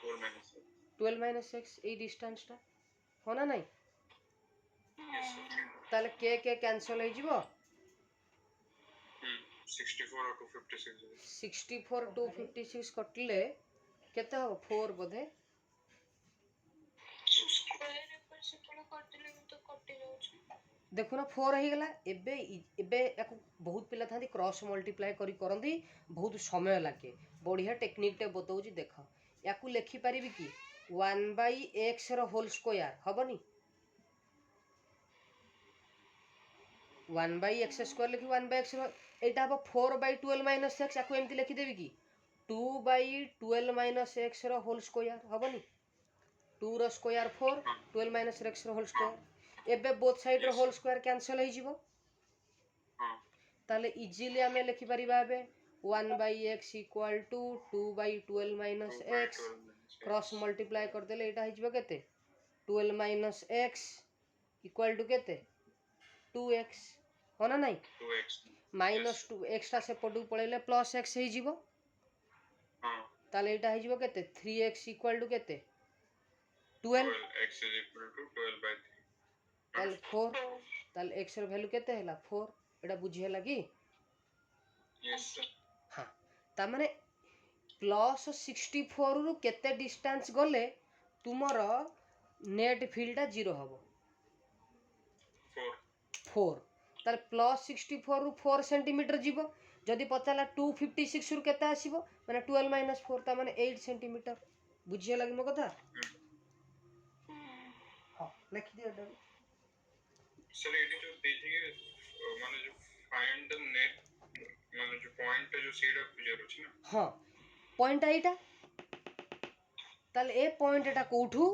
4 माइनस 12 माइनस x ए डिस्टेंस टा होना नहीं यस सर ताले के कैंसिल हे जिवो 64 और 256 64 256 कटले केते हो 4 बोधे स्क्वायर पर से पड़ करतले तो कटि जाउछ देखो ना 4 हे गेला एबे एबे याको बहुत पिला थांदी क्रॉस मल्टीप्लाई करी करंदी बहुत समय लागे बढ़िया टेक्निक टे बतौजी देखो याकू लेखि परिबी की 1/x रो होल स्क्वायर हबनी 1/x स्क्वायर लिखि 1/x रो एटा हबो 4/12 माइनस x याकू एमति लिखि देबी की 2/12 माइनस x रो होल स्क्वायर हबनी 2 ର स्क्वायर 4 12 माइनस x रो होल स्क्वायर एबे बोथ साइड रो Yes. होल स्क्वायर कैंसिल हो जिवो हाँ ताले इजीली हमें लिखि परिबा बे 1 by x equal to 2 by 12 minus 2 by x 12 minus cross x. Multiply कर देले एटा हिजबो केते 12 minus x equal to केते 2x हो ना नहीं 2x. माइनस 2 एक्स्ट्रा से पडू पळेले प्लस x हे जिवो हाँ ताले एटा हिजबो केते 3x equal to केते 12 12 x is equal to 12 by 3. ताले 4 ताले x ର वैल्यू केते हैला 4 एटा बुझी हैला कि Yes sir. हाँ ता माने प्लस 64 रु केते डिस्टेंस गले तुमर नेट फील्ड 0 हबो 4. 4 ताले प्लस 64 रु 4 सेंटीमीटर जीवो जदि पचाला 256 रु केते आसीबो माने 12 माइनस 4 ता माने 8 सेंटीमीटर बुझिया लागि मो कथा हां लिख दियो एटा सर ये जो देखिए माने जो फाइंड द नेट माने जो पॉइंट जो सेड ऑफ गुजर अछि ना हां पॉइंट एटा ताले ए पॉइंट एटा कोठू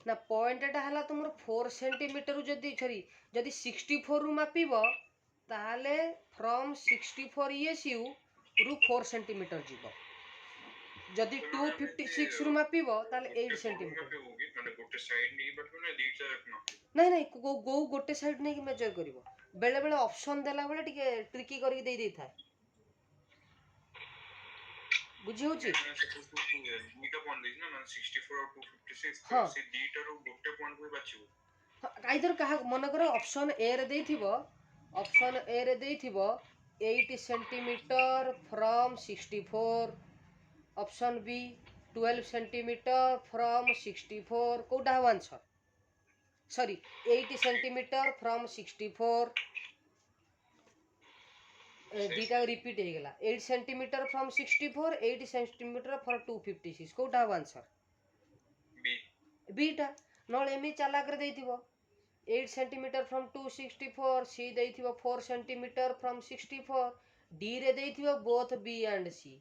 ना पॉइंट एटा हला तुमर 4 सेंटीमीटर जदी सॉरी जदी 64 रु मापिबो ताले फ्रॉम 64 ईएसयू रु 4 सेंटीमीटर जीवो जदी 256 रु मापिबो ताले 8 सेंटीमीटर पे होगी माने गोटे साइड नहीं बट माने दीटा रखना नहीं नहीं गो गोटे साइड नहीं कि मेजर करिवो बेले बेले ऑप्शन देला बेले टिके ट्रिकी करी दे दै थाए बुझी होची दीटा पॉइंट देना ना 64 और 256 हाँ। से दीटा रो गोटे पॉइंट पे बाछिबो आइदर कहा मन करो ऑप्शन ए रे देथिबो ऑप्शन ए रे देथिबो 8 centimetre from 64 option B 12 centimetre from 64 कोडा आंसर सॉरी 8 सेंटीमीटर फ्रॉम 64 दीटा रिपीट हे गेला 8 सेंटीमीटर फ्रॉम 64 8 सेंटीमीटर फॉर 256 कोडा आंसर बी बीटा नळ एमी चाला कर देथिबो 8 सेंटीमीटर फ्रॉम 264 सी देथिबो 4 सेंटीमीटर फ्रॉम 64 डी रे देथिबो बोथ बी एंड सी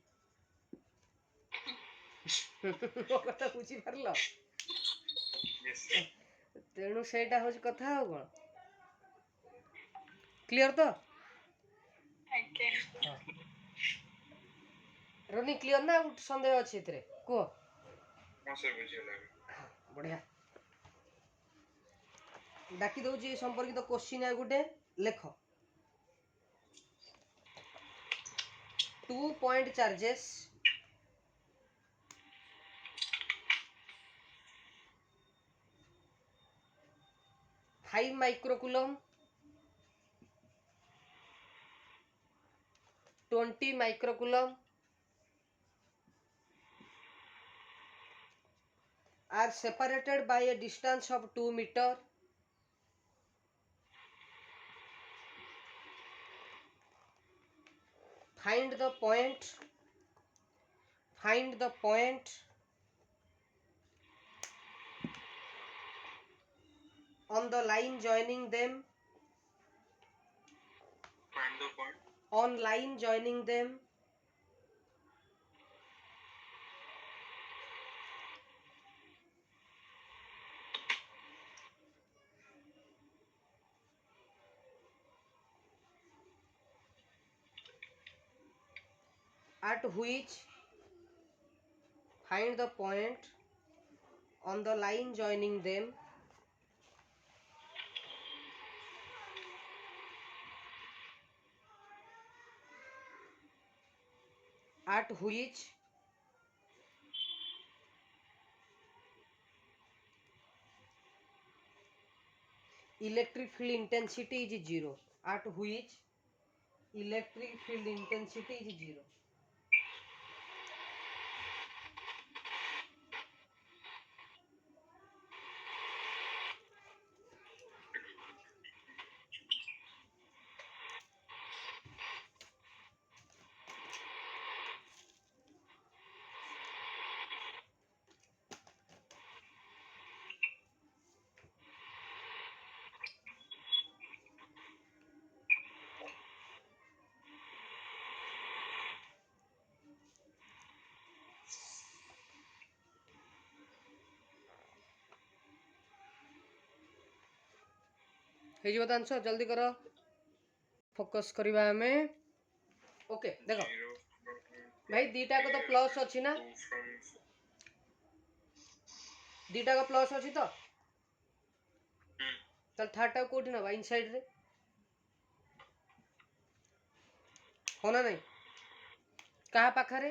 ओ कथा बुझी परलो यस सर तेणु सेटा होज कथा हो कोन क्लियर तो ओके रोनी क्लियर ना आउट संदेह अछि इतरे को हां सर बुझिया लागे बढ़िया डाकी दउची संपर्कित क्वेश्चन आ गुटे लेख 2 point charges five microcoulomb 20 microcoulomb are separated by a distance of 2 meter. Find the point on the line joining them find the point on line joining them at which find the point on the line joining them at which electric field intensity is 0 at which electric field intensity is 0 हे जीव answer जल्दी करो focus करबा हमें okay देखो 0 भाई दीटा को तो plus अछि ना 2 from दीटा को प्लस अछि तो hmm, चल थर्ड टा कोठी ना इनसाइड रे हो ना नहीं कहा पाखरे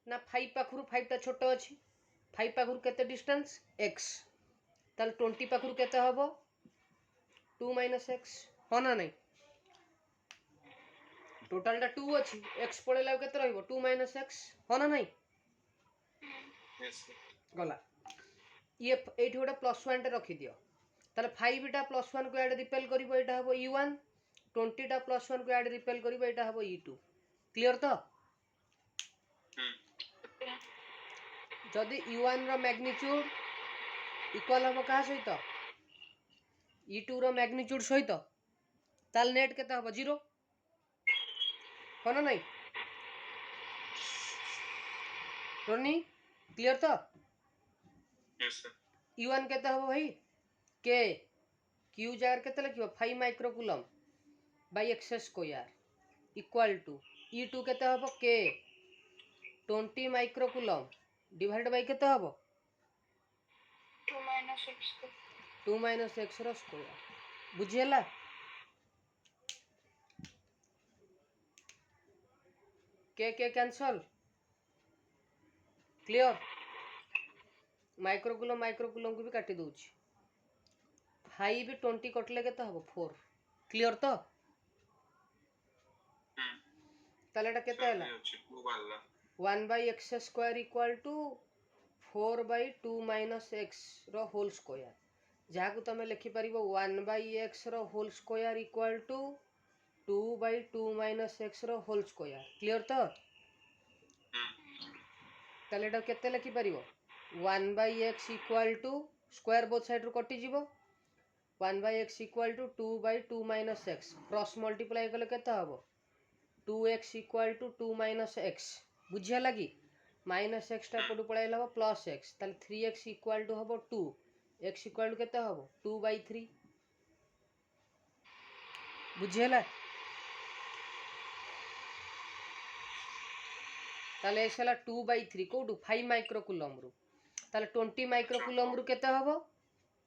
ना 5 पाखरु 5 टा छोटो अछि 5 पाखरु केते डिस्टेंस x ताल 20 पाखरु केते हबो 2 - x हो ना नहीं टोटल टा 2 अछि x पळेला केते रहइबो 2 - x हो ना नहीं yes sir. गला ये एठी गोटे +1 टे रखि दियो ताले 5 टा +1 को ऐड रिपेल करिवो एटा हबो e1 20 टा +1 को ऐड रिपेल करिवो एटा हबो e2 क्लियर तो जदि e1 रो मैग्नीट्यूड इक्वल हबो कहा सहित e2 रो मैग्नीट्यूड सहित ताल नेट केते हबो 0 हो ना नहीं रोनी क्लियर तो yes sir. e1 केते हबो भाई के q जार केते लिखिबो 5 microcoulomb by x square equal to e2 केते हबो के 20 माइक्रोकूलम डिवाइड बाय केते हबो 2 - x 2 - x रो स्क्वायर बुझियला के कैंसल क्लियर माइक्रोकूलम को भी काटी दूची 5 20 कटले केते हबो 4 क्लियर तो ताले एटा केते हला 2 बाला 1 by x square equal to 4 by 2 minus x रो होल स्क्वायर जहाँ को तमे लिखि परिबो 1 by x रो whole square equal to 2 by 2 minus x रो होल स्क्वायर क्लियर तो ताले एटा केते लिखि परिबो 1 by x equal to स्क्वायर बोथ साइड रो कटि जीवो 1 by x equal to 2 by 2 minus x cross multiply कले केते हबो 2x equal to 2 minus x बुझिया लगी माइनस एक्स टा पटु पळाइला हबो प्लस x ताले 3x इक्वल टू हबो 2 x इक्वल टू केते हबो 2/3 बुझियला ताले एसला 2/3 कोडु 5 माइक्रोकूलम रु ताले 20 माइक्रोकूलम रु केते हबो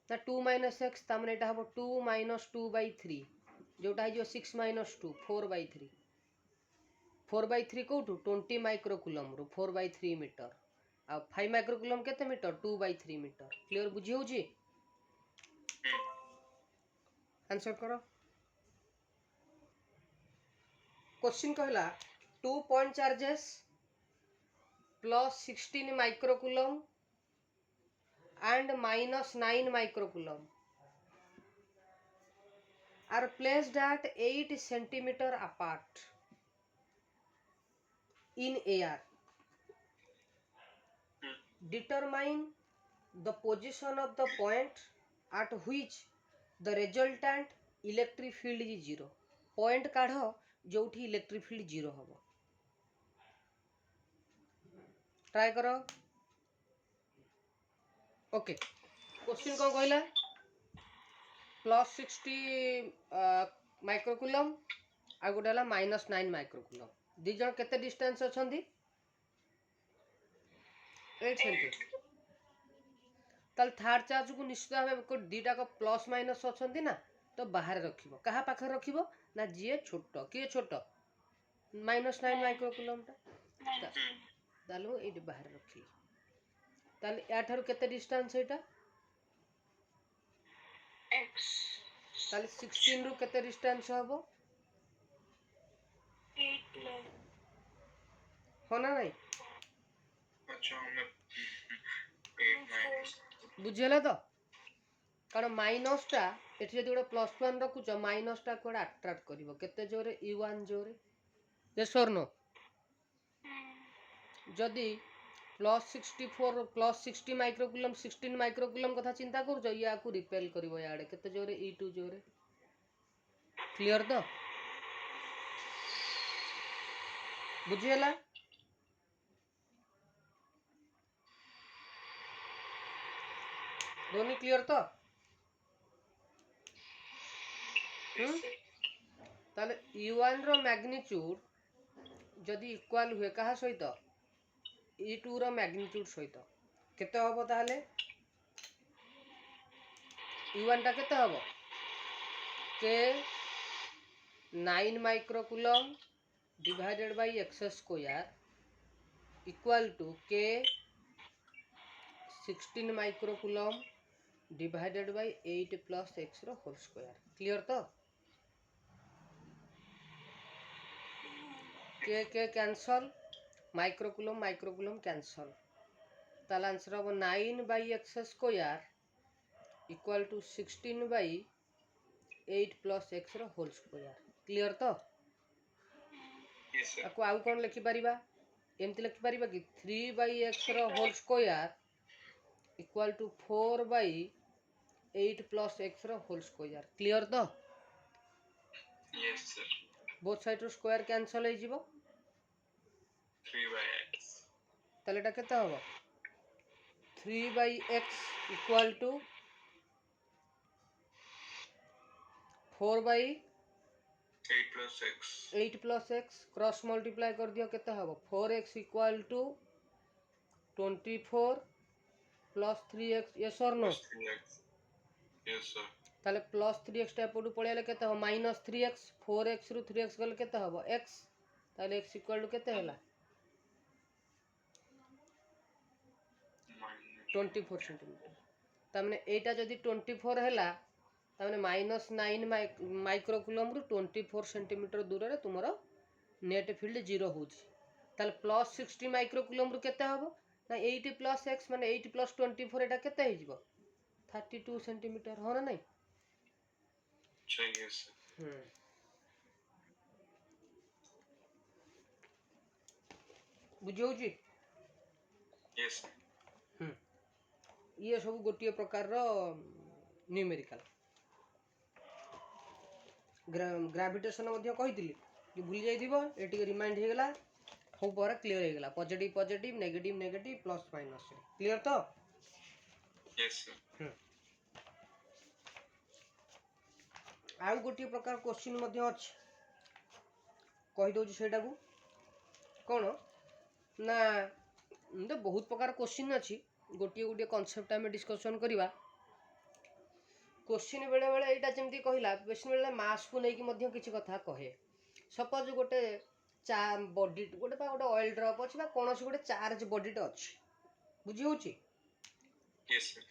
ना 2 - x तामने एटा हबो 2 - 2/3 जोटा है जो 6 - 2 4/3 4/3 कोटू 20 माइक्रोकूलम रु 4/3 मीटर आ 5 माइक्रोकूलम केते मीटर 2/3 मीटर क्लियर बुझी होजी आंसर करो क्वेश्चन कहला 2 point charges plus 16 microcoulomb and minus 9 microcoulomb are placed at 8 centimeter apart in air. Determine the position of the point at which the resultant electric field is 0. Point काढ़ जोठी electric field 0 हबो try करो okay question कौन कहला plus 60 microcoulomb आ गोटे हला -9 microcoulomb दी जन केते distance अछंती 8 senti ताल थर्ड चार्ज को निश्चित भाव को दीटा को प्लस माइनस अछंती ना तो बाहर रखिबो कहा पाखर रखिबो ना जे छोटो के छोटो -9 माइक्रोकूलम टा तालु एडी बाहर रखी ताले या ठारू केते डिस्टेंस एटा x ताले 16 रु केते डिस्टेंस हबो 8 हो ना नहीं अच्छा हम 8 minus बुझेला तो कारण माइनस टा एठी जदि गोटे +1 रखुच माइनस टा कोडा अट्रैक्ट करिवो केते जोरे e1 जोरे यस और नो जदि +64 +60 माइक्रोकूलम 16 माइक्रोकूलम कथा चिंता करूछ या को रिपेल करिवो याडे केते जोरे e2 जोरे क्लियर तो बुझेला दोनी क्लियर तो Yes, sir. ताले U1 रो मैग्नीट्यूड जदि इक्वल हुए कहा सहित E2 रो मैग्नीट्यूड सहित केते हबो ताले U1 टा केते हबो k 9 microcoulomb divided by x square equal to k 16 microcoulomb divided by 8 plus x रो होल स्क्वायर क्लियर तो के कैंसल माइक्रोकूलम कैंसल ताल आंसर हम 9 by x square equal to 16 by 8 plus x रो whole square clear तो Yes, sir. आपको आउ कौन लिखि परिबा एमती लिखि परिबा कि 3 बाई एक्स रो whole square equal to 4 by 8 plus x रो होल स्क्वायर क्लियर तो Yes, sir. बोथ साइड रो स्क्वायर कैंसल हो जिवो 3 by x. ताले एटा केते हबो 3 by x equal to 4 by 8 plus x. 8 plus x cross multiply कर दियो केते हबो 4x equal to 24 plus 3x yes और no Plus 3x. Yes, sir. ताले प्लस 3x टा एपटू पळेले केते हो माइनस 3x 4x रु 3x गले केते हबो x ताले x इक्वल टू केते हला Minus. 24 सेंटीमीटर तामने एटा जदी 24 हैला तामने माइनस 9 माइक्रोकूलम रु 24 सेंटीमीटर दूर रे तुमरो नेट फील्ड 0 होउची ताले प्लस 60 माइक्रोकूलम रु केते हबो ना 8 प्लस x माने 8 प्लस 24 एटा केते हे जिवो 32 सेंटीमीटर हो ना नहीं Yes, sir. बुझियो जी Yes, sir. ये सब गोटे प्रकार रो न्यूमेरिकल ग्रेविटेशन मध्य कहितली कि भूली जाइथिबो एटी रिमाइंड हे गेला हो पर क्लियर हे गेला positive positive negative negative plus minus clear तो Yes, sir. आ गोटे प्रकार क्वेश्चन मध्य अछि कहि दउची सेटा को कोन ना तो बहुत प्रकार क्वेश्चन अछि गोटे गोटे कांसेप्ट आम डिस्कशन करवा क्वेश्चन बेले बेले एटा जेमती कहिला क्वेश्चन बेले मास को नेकी मध्य किछि कथा कहे सपोज गोटे बॉडी गोटे गोटे ऑयल ड्रॉप अछि बा कोनोसी गोटे चार्ज बॉडी ट अछि बुझी होची Yes, sir.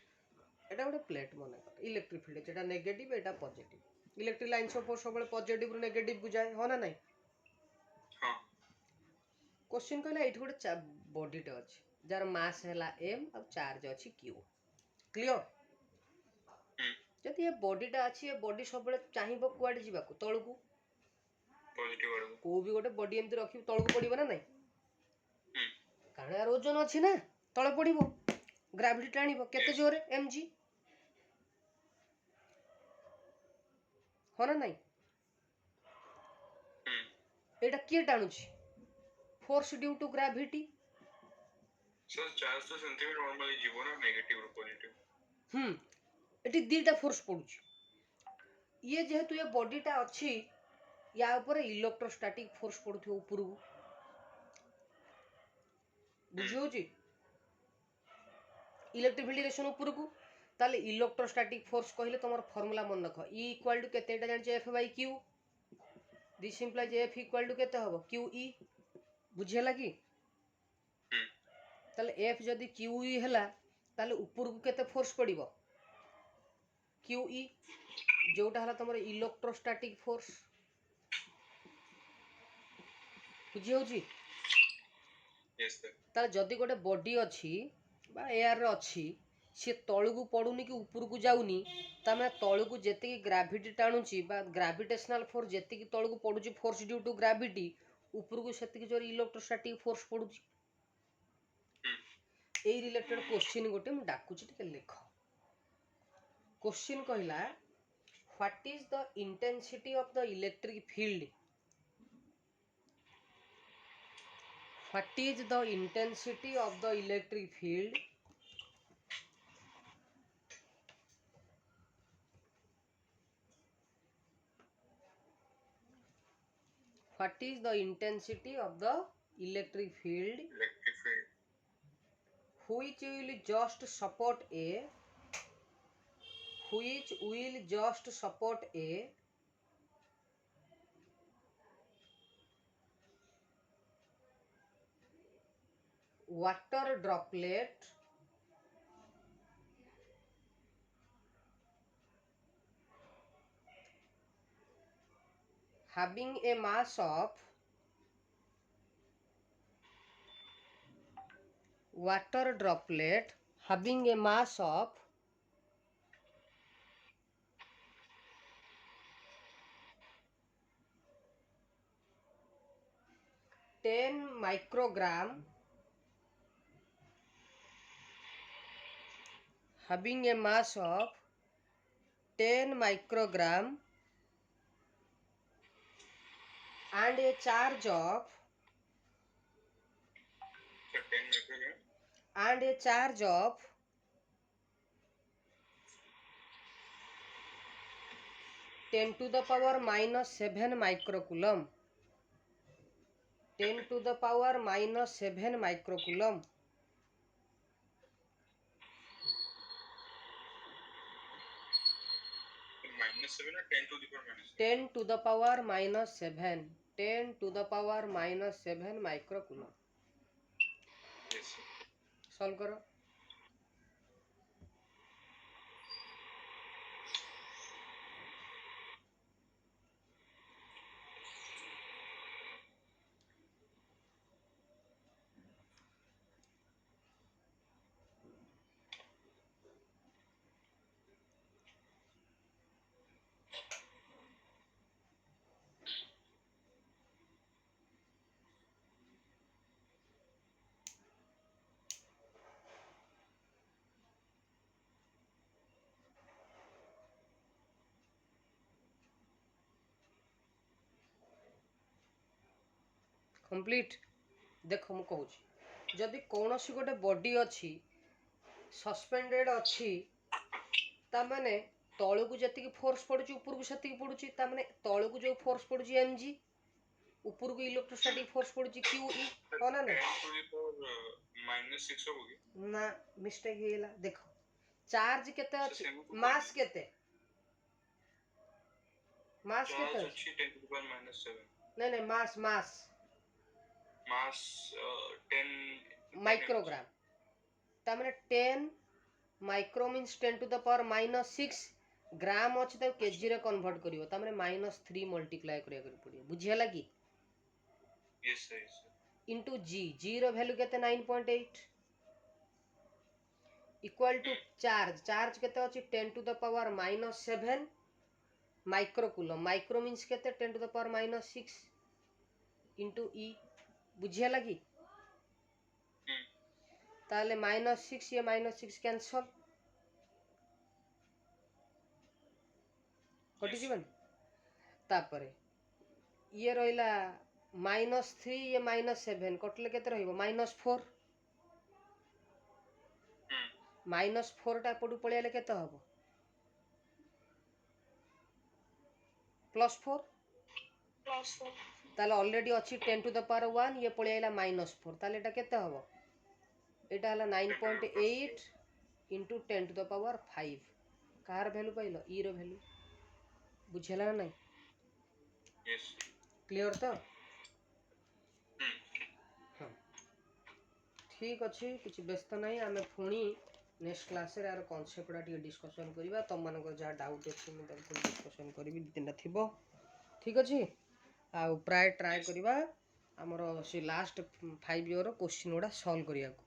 एटा गोटे प्लेट माने इलेक्ट्रिक फील्ड जेटा नेगेटिव एटा पॉजिटिव इलेक्ट्रिक लाइन सब सब पॉजिटिव रु नेगेटिव को जाए हो ना नहीं हाँ. क्वेश्चन कहला एठी गोटे बॉडी ट अछि जार मास हैला m और चार्ज अछि q क्लियर जदि ये बॉडीटा अछि ये बॉडी सब बेले चाहिबो कुआडे जिबा को तळकू Positive order. को भी गोटे बॉडी एमती रखि तळकू पडिबो ना नहीं कारण यार ओजन अछि ना तळे पडिबो ग्रेविटी टाणीबो केते जोरे mg हो ना नहीं एटा के टाणुछि force due to gravity So, charge तो सेंटीमीटर नॉर्मली जीवो ना नेगेटिव और पॉजिटिव. एटी दीटा फोर्स पडुछि ये जेहेतु ये बॉडीटा अछि या ऊपर इलेक्ट्रोस्टैटिक फोर्स पडुथि ऊपर बुझियो जी इलेक्ट्रिक फील्ड डायरेक्शन ऊपर को ताले इलेक्ट्रोस्टैटिक फोर्स कहले तमर फार्मूला मन रख E इक्वल टू केते एटा जानि F by Q this implies F equal to केते हबो QE बुझियला की ताले F जदी QE हैला ताले ऊपर को केते फोर्स पडिबो QE जोटा हला तमर इलेक्ट्रोस्टैटिक फोर्स बुझियो जी Yes, sir. ताले जदी गोटे बॉडी अछि बा एयर रे अछि से तळुकू पडुनी कि ऊपर को जाउनी तामे तळुकू जेते कि ग्रेविटी टाणुची बा ग्रेविटेशनल फोर्स जेते कि तळुकू पडुची फोर्स ड्यू टू ग्रेविटी ऊपर को सेते कि जोर इलेक्ट्रोस्टैटिक फोर्स पडुची ए रिलेटेड क्वेश्चन गोटे मु डाकुची टिके लिख क्वेश्चन कहला what is the intensity of the electric field what is the intensity of the electric field What is the intensity of the electric field electric field. which will just support a water droplet having a mass of 10 microgram having a mass of 10 microgram and a charge of So 10 microgram. and a charge of 10 to the power minus 7 microcoulomb. 10 to the power minus 7 microcoulomb. -7 or 10 to the power -7? 10 to the power minus 7. 10 to the power minus 7 microcoulomb. Yes, sir. Solve करो. Complete. देख मु कहूँ जदि कौन गोटे body अच्छी suspended अच्छी ताने तलू को जी फोर्स पड़ुची ऊपर को से पड़ुची ताने तलू को जो फोर्स पड़ुची mg ऊपर को इलेक्ट्रोस्टैटिक फोर्स पड़ुची qe हो ना 10 to the power -6 होगी. ना मिस्टेक हेला. देखो चार्ज केते अछि सेम को मास केते मास चार्ज केते अच्छी 10 to the power -7. नहीं नहीं मास मास मास 10 माइक्रोग्राम ताने 10 micro means 10 to the power -6 gram अछि त केजी रे कन्वर्ट करिवो ताने -3 मल्टीप्लाई करिया करि पड़ियो. बुझियला कि Yes, sir. Yes, sir. Into g रो वैल्यू केते 9.8 इक्वल टू चार्ज केते अछि 10 to the power -7 microcoulomb. Micro means केते 10 to the power -6 into E. बुझियला कि ताले -6 ये -6 कैंसल कटि जीवन. तापरे ये रहिला -3 ये -7 कटले केते रहिबो -4 -4 टा पडू पळियाले केते हबो +4 +4 ताले ऑलरेडी अछि 10 टू द पावर 1 ये पळियाला -4 ताले एटा केते हबो एटा हला 9.8 इंटू 10 टू द पावर 5 कार वैल्यू पाइलो ई रो वैल्यू. बुझेला ना नहीं. Yes. क्लियर तो हाँ ठीक अच्छे किसी व्यस्त नहीं आम पुणी नेक्स्ट क्लास रे आर कॉन्सेप्ट टी डिस्कशन करबा तुम मानकर जहाँ डाउट अच्छे मुझे डिस्कशन करी 2-3टा थी. ठीक अच्छे आ प्राय ट्राए करवा आमर से लास्ट 5 ईयर क्वेश्चन गुड़ा सॉल्व करिया को.